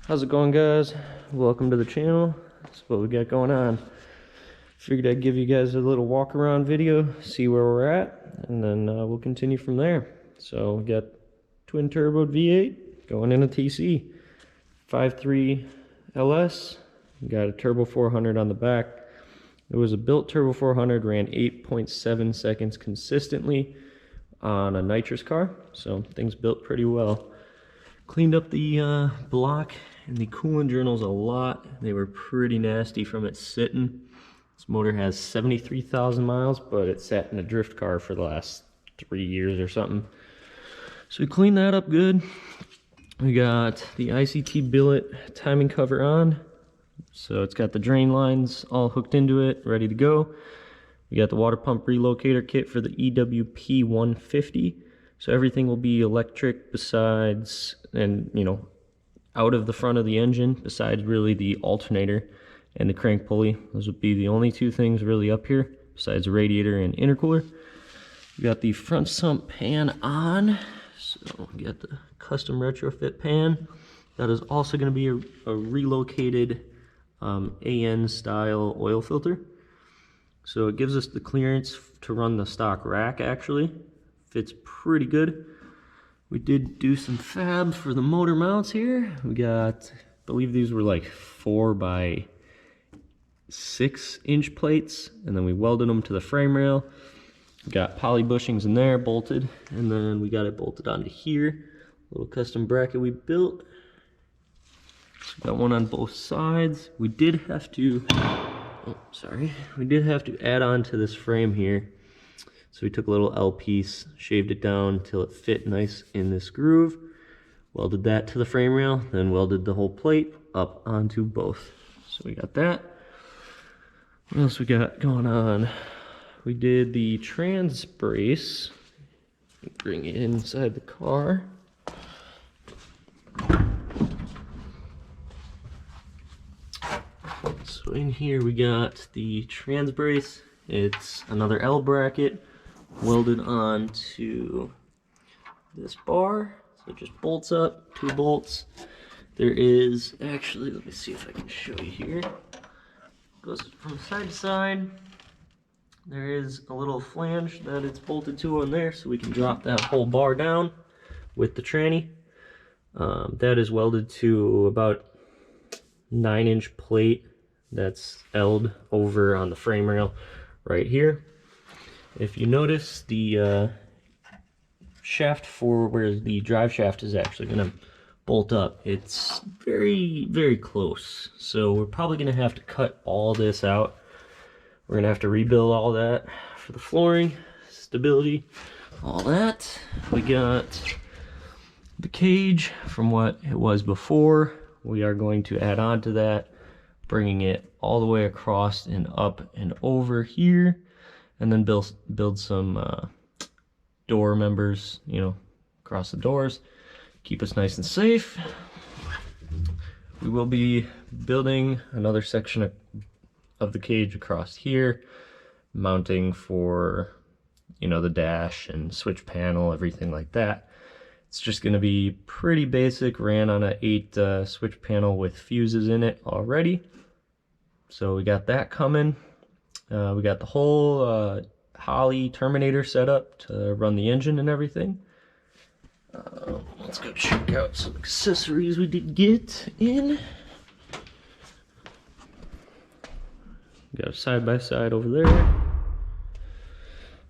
How's it going, guys? Welcome to the channel. That's what we got going on. Figured I'd give you guys a little walk around video, see where we're at, and then we'll continue from there. So we got twin turbo V8 going in a TC 5.3 LS. We got a turbo 400 on the back. It was a built turbo 400, ran 8.7 seconds consistently on a nitrous car, so things built pretty well. Cleaned up the block and the coolant journals a lot. They were pretty nasty from it sitting. This motor has 73,000 miles, but it sat in a drift car for the last 3 years or something. So we cleaned that up good. We got the ICT billet timing cover on. So it's got the drain lines all hooked into it, ready to go. We got the water pump relocator kit for the EWP 150. So everything will be electric besides, and out of the front of the engine, besides really the alternator and the crank pulley. Those would be the only two things really up here, besides the radiator and intercooler. We got the front sump pan on. So we got the custom retrofit pan. That is also going to be a relocated AN style oil filter. So it gives us the clearance to run the stock rack actually. Fits pretty good. We did do some fab for the motor mounts here. We got, I believe these were like 4 by 6 inch plates, and then we welded them to the frame rail. We got poly bushings in there bolted, and then we got it bolted onto here. Little custom bracket we built. So got one on both sides. We did have to, we did have to add on to this frame here. So we took a little L piece, shaved it down till it fit nice in this groove, welded that to the frame rail, then welded the whole plate up onto both. So we got that. What else we got going on? We did the trans brace. Bring it inside the car. So in here we got the trans brace. It's another L bracket welded onto this bar, so it just bolts up, 2 bolts. There is actually, let me see if I can show you here. Goes from side to side. There is a little flange that it's bolted to on there, so we can drop that whole bar down with the tranny. That is welded to about 9-inch plate that's L'd over on the frame rail right here. If you notice, the shaft for where the drive shaft is actually going to bolt up, it's very, very close. So we're probably going to have to cut all this out. We're going to have to rebuild all that for the flooring, stability, all that. We got the cage from what it was before. We are going to add on to that, bringing it all the way across and up and over here. And then build some door members, across the doors. Keep us nice and safe. We will be building another section of the cage across here, mounting for, the dash and switch panel, everything like that. It's just going to be pretty basic. Ran on a 8 switch panel with fuses in it already. So we got that coming. We got the whole Holley Terminator set up to run the engine and everything. Let's go check out some accessories we did get in. Got a side-by-side over there.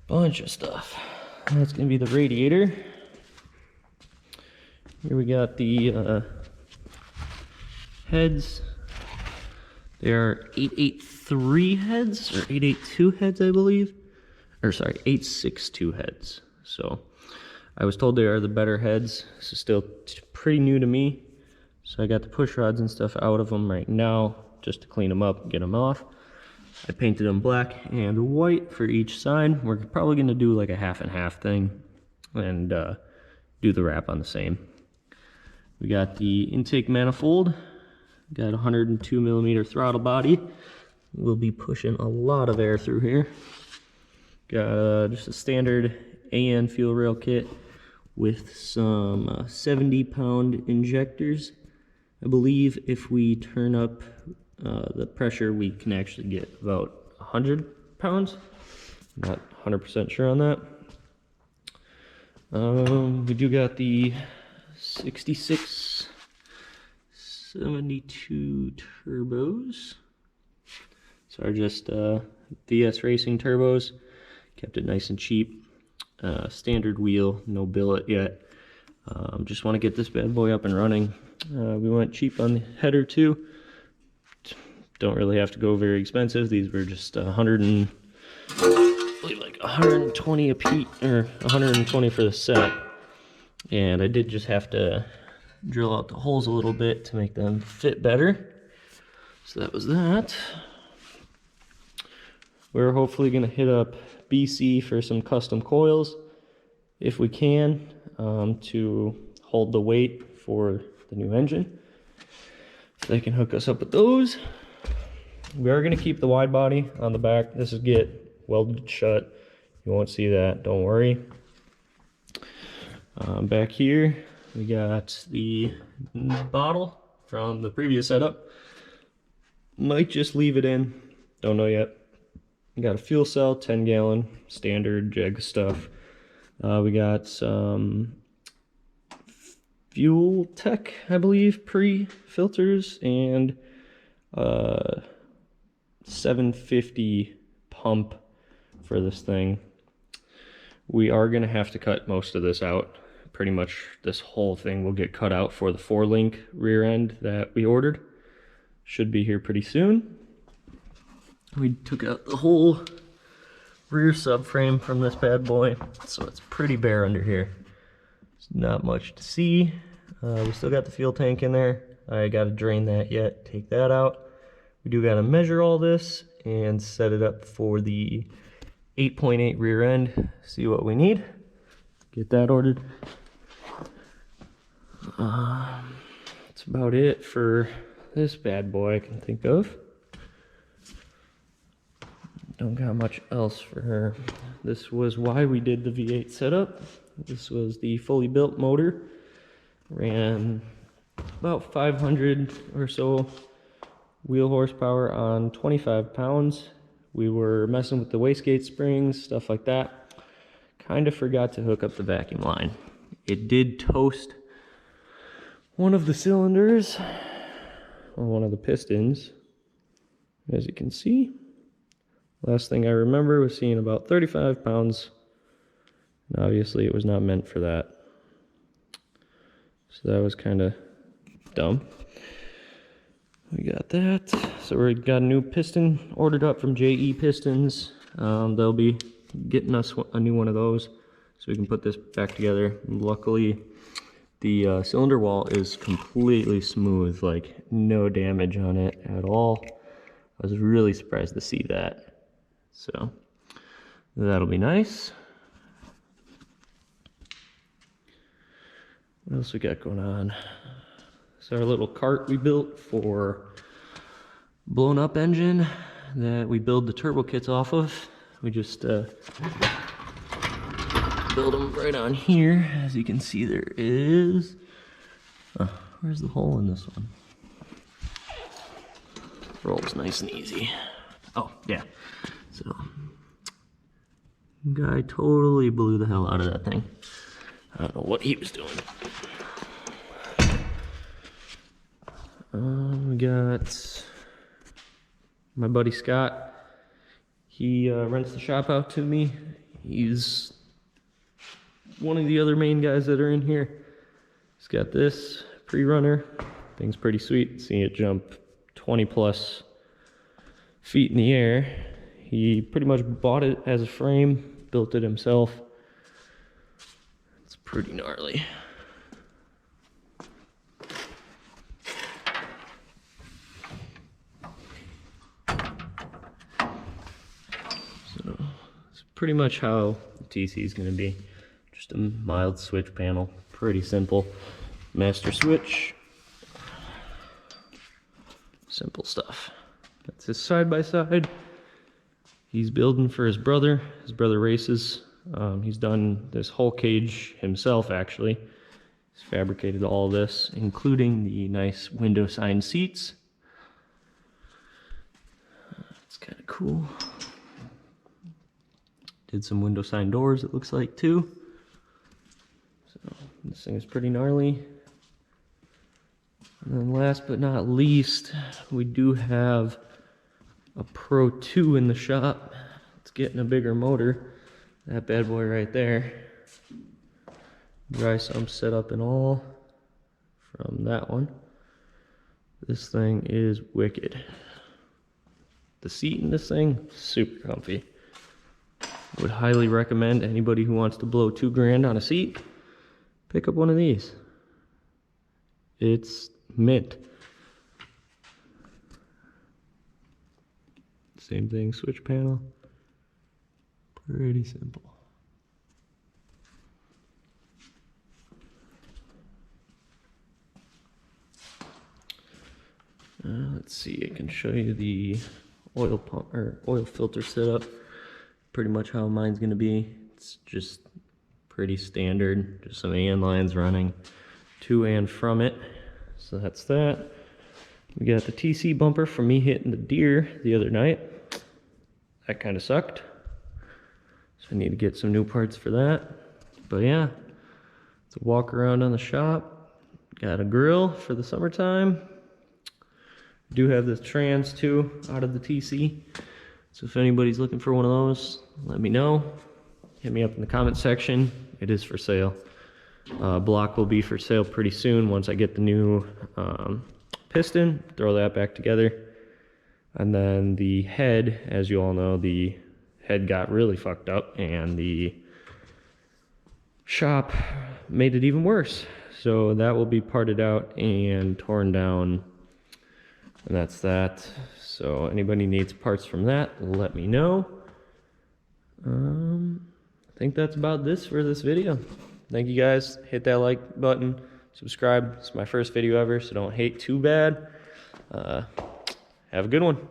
Bunch of stuff. That's going to be the radiator. Here we got the heads. They are 883 heads, or 882 heads, I believe. Or sorry, 862 heads. So I was told they are the better heads. This is still pretty new to me. So I got the push rods and stuff out of them right now, just to clean them up and get them off. I painted them black and white for each side. We're probably going to do like a half and half thing and do the wrap on the same. We got the intake manifold. Got a 102mm throttle body. We'll be pushing a lot of air through here. Got just a standard AN fuel rail kit with some 70-pound injectors I believe if we turn up the pressure, we can actually get about 100 pounds. Not 100% sure on that. We do got the 6672 turbos. So are just VS Racing turbos. Kept it nice and cheap. Standard wheel, no billet yet. Just want to get this bad boy up and running. We went cheap on the header too. Don't really have to go very expensive. These were just 120 a piece, or 120 for the set. And I did just have to drill out the holes a little bit to make them fit better. So that was that. We're hopefully going to hit up BC for some custom coils if we can, to hold the weight for the new engine. So they can hook us up with those. We are going to keep the wide body on the back. This is get welded shut. You won't see that, don't worry. Back here we got the bottle from the previous setup. Might just leave it in, don't know yet. We got a fuel cell, 10-gallon, standard Jag stuff. We got some Fuel Tech, I believe, pre-filters, and 750 pump for this thing. We are going to have to cut most of this out. Pretty much this whole thing will get cut out for the 4-link rear end that we ordered. Should be here pretty soon. We took out the whole rear subframe from this bad boy, so it's pretty bare under here. There's not much to see. We still got the fuel tank in there. I got to drain that yet, take that out. We do got to measure all this and set it up for the 8.8 rear end, see what we need. Get that ordered. That's about it for this bad boy I can think of. Don't got much else for her. This was why we did the V8 setup. This was the fully built motor. Ran about 500 or so wheel horsepower on 25 pounds. We were messing with the wastegate springs, stuff like that. Kind of forgot to hook up the vacuum line. It did toast one of the cylinders, or one of the pistons, as you can see. Last thing I remember was seeing about 35 pounds. And obviously it was not meant for that. So that was kind of dumb. We got that. So we got a new piston ordered up from JE Pistons. They'll be getting us a new one of those so we can put this back together. Luckily, the cylinder wall is completely smooth, like no damage on it at all. I was really surprised to see that. So that'll be nice. What else we got going on? So our little cart we built for blown up engine that we build the turbo kits off of. We just build them right on here. As you can see, there is, where's the hole in this one? Rolls nice and easy. Oh, yeah. So, guy totally blew the hell out of that thing. I don't know what he was doing. We got my buddy Scott. He rents the shop out to me. He's one of the other main guys that are in here. He's got this pre-runner. Thing's pretty sweet. Seeing it jump 20 plus feet in the air. He pretty much bought it as a frame, built it himself. It's pretty gnarly. So it's pretty much how the TC is going to be. Just a mild switch panel, pretty simple. Master switch. Simple stuff. That's his side-by-side. He's building for his brother. His brother races. He's done this whole cage himself, actually. He's fabricated all this, including the nice window sign seats. It's kind of cool. Did some window sign doors, it looks like, too. So this thing is pretty gnarly. And then last but not least, we do have a Pro 2 in the shop. It's getting a bigger motor. That bad boy right there. Dry sump set up and all from that one. This thing is wicked. The seat in this thing, super comfy. Would highly recommend anybody who wants to blow $2 grand on a seat, pick up one of these. It's mint. Same thing, switch panel. Pretty simple. Let's see, I can show you the oil pump or oil filter setup. Pretty much how mine's gonna be. It's just pretty standard, just some AN lines running to and from it. So that's that. We got the TC bumper from me hitting the deer the other night. That kind of sucked. So I need to get some new parts for that. But yeah, it's a walk around on the shop. Got a grill for the summertime. Do have this trans too out of the TC. So if anybody's looking for one of those, let me know. Hit me up in the comment section. It is for sale. Block will be for sale pretty soon once I get the new piston, throw that back together. And then the head, as you all know, the head got really fucked up and the shop made it even worse. So that will be parted out and torn down, and that's that. So anybody needs parts from that, let me know. I think that's about this for this video. Thank you guys. Hit that like button, subscribe. It's my first video ever, so don't hate too bad. Have a good one.